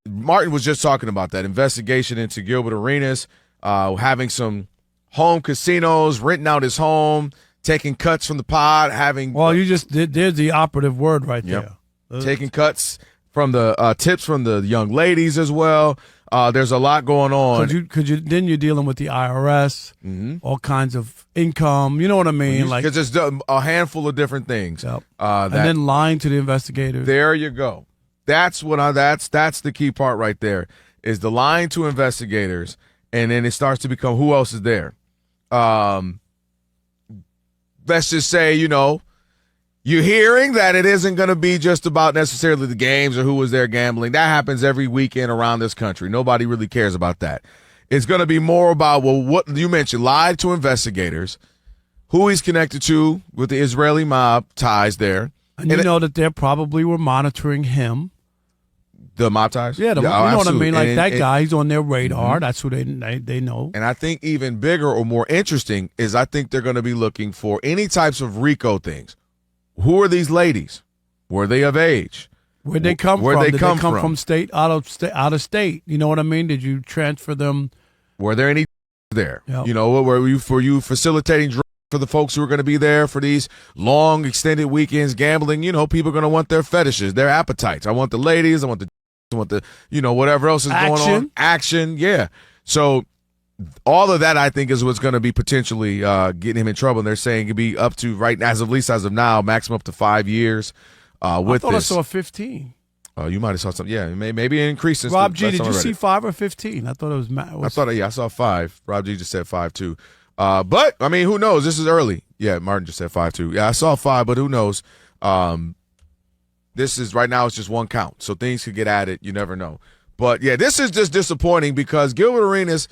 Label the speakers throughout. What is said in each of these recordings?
Speaker 1: Martin was just talking about that investigation into Gilbert Arenas, having some home casinos, renting out his home, taking cuts from the pod, having.
Speaker 2: Well, you just there's the operative word right
Speaker 1: yep.
Speaker 2: there.
Speaker 1: Taking cuts from the tips from the young ladies as well. There's a lot going on.
Speaker 2: Then you're dealing with the IRS, all kinds of income. You know what I mean?
Speaker 1: Because there's a handful of different things.
Speaker 2: Yep. And then lying to the investigators.
Speaker 1: There you go. That's that's the key part right there, is the lying to investigators, and then it starts to become who else is there. Let's just say, you're hearing that it isn't going to be just about necessarily the games or who was there gambling. That happens every weekend around this country. Nobody really cares about that. It's going to be more about, what you mentioned, lied to investigators, who he's connected to with the Israeli mob ties there.
Speaker 2: And you know that they probably were monitoring him.
Speaker 1: The mob ties?
Speaker 2: Yeah, you know
Speaker 1: absolutely.
Speaker 2: what I mean? Like that guy, he's on their radar. That's who they know.
Speaker 1: And I think even bigger or more interesting is I think they're going to be looking for any types of RICO things. Who are these ladies? Were they of age?
Speaker 2: Where'd they come from? Did they come from state, out of state? You know what I mean? Did you transfer them?
Speaker 1: Were there any there?
Speaker 2: Yep.
Speaker 1: Were you facilitating drugs for the folks who are going to be there for these long, extended weekends gambling? People are going to want their fetishes, their appetites. I want the ladies. I want the whatever else is going on. Action, yeah. So all of that, I think, is what's going to be potentially getting him in trouble. And they're saying it could be up to, as of now, maximum up to 5 years. With
Speaker 2: I thought I saw 15.
Speaker 1: Oh, you might have saw something. Yeah, maybe an increase.
Speaker 2: Rob G, did you see 5 or 15? I thought it was.
Speaker 1: I saw 5. Rob G just said 5 too. But I mean, who knows? This is early. Yeah, Martin just said 5 too. Yeah, I saw 5, but who knows? This is right now. It's just one count, so things could get added. You never know. But yeah, this is just disappointing because Gilbert Arenas.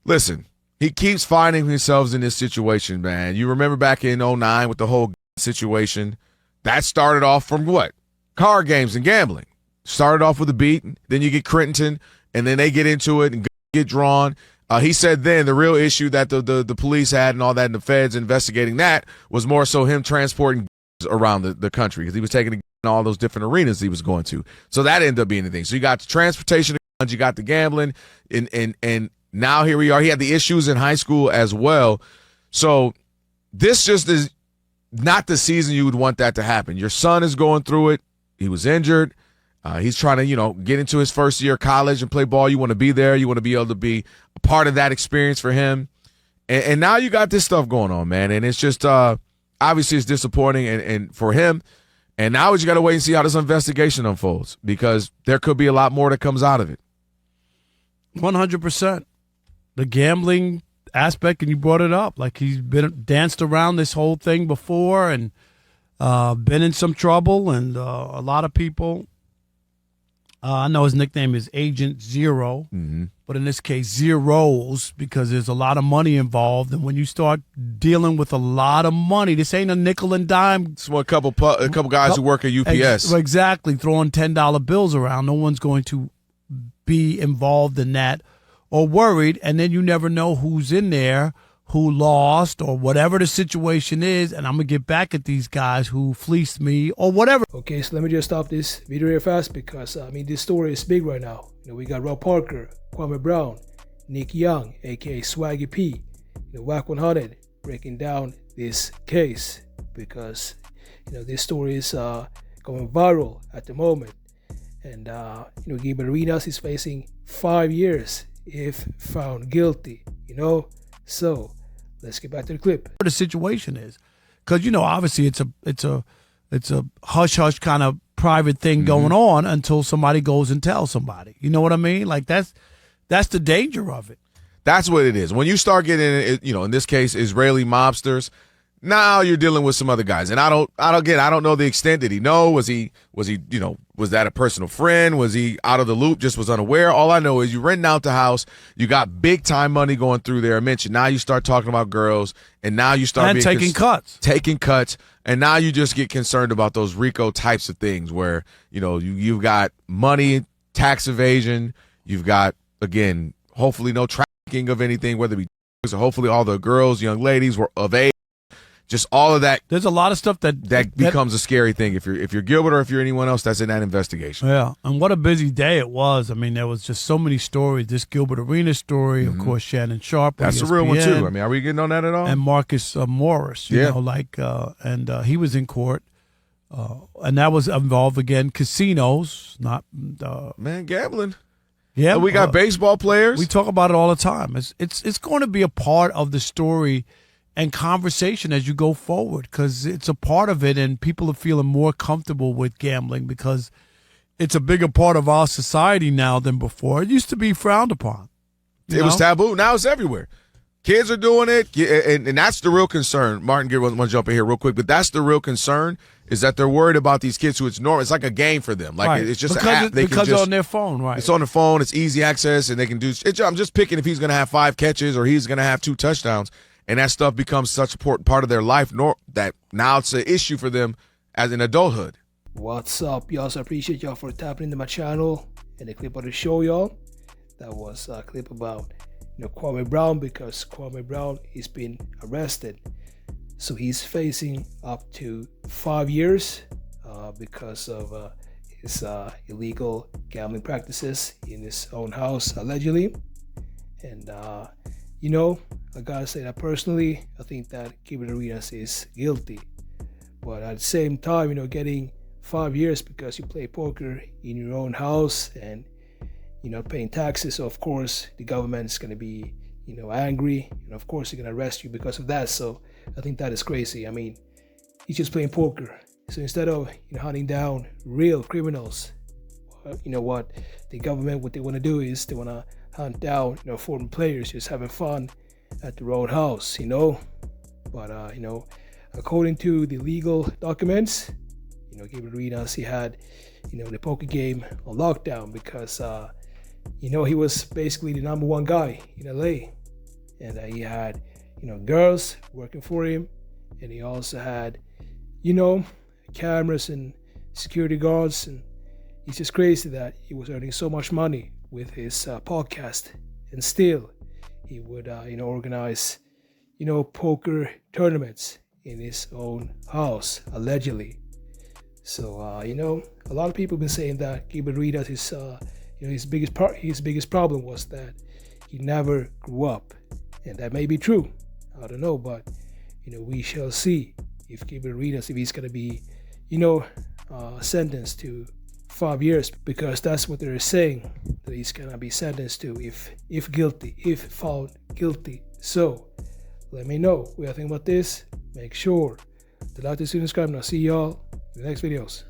Speaker 1: Listen, he keeps finding himself in this situation, man. You remember back in 2009 with the whole situation. That started off from what? Card games and gambling. Started off with a beat, then you get Crittenton, and then they get into it and get drawn. He said then the real issue that the police had and all that, and the feds investigating that, was more so him transporting around the country because he was taking all those different arenas he was going to. So that ended up being the thing. So you got the transportation of guns, you got the gambling, and now here we are. He had the issues in high school as well. So this just is not the season you would want that to happen. Your son is going through it. He was injured. He's trying to, get into his first year of college and play ball. You want to be there. You want to be able to be a part of that experience for him. And now you got this stuff going on, man. And it's just obviously it's disappointing and for him. And now we just got to wait and see how this investigation unfolds because there could be a lot more that comes out of it.
Speaker 2: 100%. The gambling aspect, and you brought it up. Like he's been danced around this whole thing before and been in some trouble. And a lot of people, I know his nickname is Agent Zero, but in this case, zeros, because there's a lot of money involved. And when you start dealing with a lot of money, this ain't a nickel and dime.
Speaker 1: It's a couple guys who work at UPS.
Speaker 2: Exactly, throwing $10 bills around. No one's going to be involved in that or worried. And then you never know who's in there, who lost, or whatever the situation is. And I'm going to get back at these guys who fleeced me or whatever.
Speaker 3: Okay, so let me just stop this video real fast because, this story is big right now. We got Rob Parker, Kwame Brown, Nick Young, a.k.a. Swaggy P, WAC 100, breaking down this case because, this story is going viral at the moment. And, Gilbert Arenas is facing 5 years if found guilty, So let's get back to the clip.
Speaker 2: What the situation is, because obviously it's a hush hush kind of private thing going on until somebody goes and tells somebody. You know what I mean? Like that's the danger of it.
Speaker 1: That's what it is. When you start getting, in this case, Israeli mobsters. Now you're dealing with some other guys, and I don't know the extent. Did he know? Was he, was that a personal friend? Was he out of the loop? Just was unaware? All I know is you renting out the house. You got big time money going through there. I mentioned now you start talking about girls, and now you start
Speaker 2: taking cuts,
Speaker 1: and now you just get concerned about those RICO types of things where you've got money, tax evasion. You've got again, hopefully no trafficking of anything, whether it be so hopefully all the girls, young ladies were of age. just all of that.
Speaker 2: There's a lot of stuff that
Speaker 1: becomes a scary thing if you're Gilbert or if you're anyone else that's in that investigation.
Speaker 2: Yeah, and what a busy day it was. I mean, there was just so many stories. This Gilbert Arenas story, of course, Shannon Sharpe.
Speaker 1: That's a real one too. I mean, are we getting on that at all?
Speaker 2: And Marcus Morris, you know, and he was in court, and that was involved again casinos, not
Speaker 1: gambling.
Speaker 2: Yeah,
Speaker 1: and we got baseball players.
Speaker 2: We talk about it all the time. It's going to be a part of the story and conversation as you go forward, because it's a part of it, and people are feeling more comfortable with gambling because it's a bigger part of our society now than before. It used to be frowned upon.
Speaker 1: It was taboo. Now it's everywhere. Kids are doing it, and that's the real concern. Martin Gear wants to jump in here real quick, but that's the real concern, is that they're worried about these kids who it's normal. It's like a game for them. Like it's just an app.
Speaker 2: Because it's on their phone, right?
Speaker 1: It's on the phone. It's easy access, and they can do it. I'm just picking if he's going to have 5 catches or he's going to have 2 touchdowns, and that stuff becomes such an important part of their life that now it's an issue for them as in adulthood.
Speaker 3: What's up, y'all? So I appreciate y'all for tapping into my channel and the clip of the show, y'all. That was a clip about Kwame Brown, because Kwame Brown is being arrested. So he's facing up to 5 years because of his illegal gambling practices in his own house, allegedly. And, I gotta say that personally, I think that Gilbert Arenas is guilty. But at the same time, getting 5 years because you play poker in your own house and you're not paying taxes, so of course the government is going to be angry, and of course they're going to arrest you because of that. So I think that is crazy. I mean, he's just playing poker. So instead of hunting down real criminals, what the government, what they want to do is they want to hunt down foreign players just having fun at their own house. But according to the legal documents, Gilbert Arenas, he had the poker game on lockdown because he was basically the number one guy in LA, and he had girls working for him, and he also had cameras and security guards, and it's just crazy that he was earning so much money with his podcast, and still he would organize poker tournaments in his own house, allegedly. So a lot of people have been saying that Gilbert Arenas is his biggest problem was that he never grew up, and that may be true. I don't know, but we shall see if Gilbert Arenas, if he's gonna be sentenced to 5 years, because that's what they're saying that he's gonna be sentenced to if found guilty. So let me know what you think about this. Make sure to like, subscribe, and I'll see y'all in the next videos.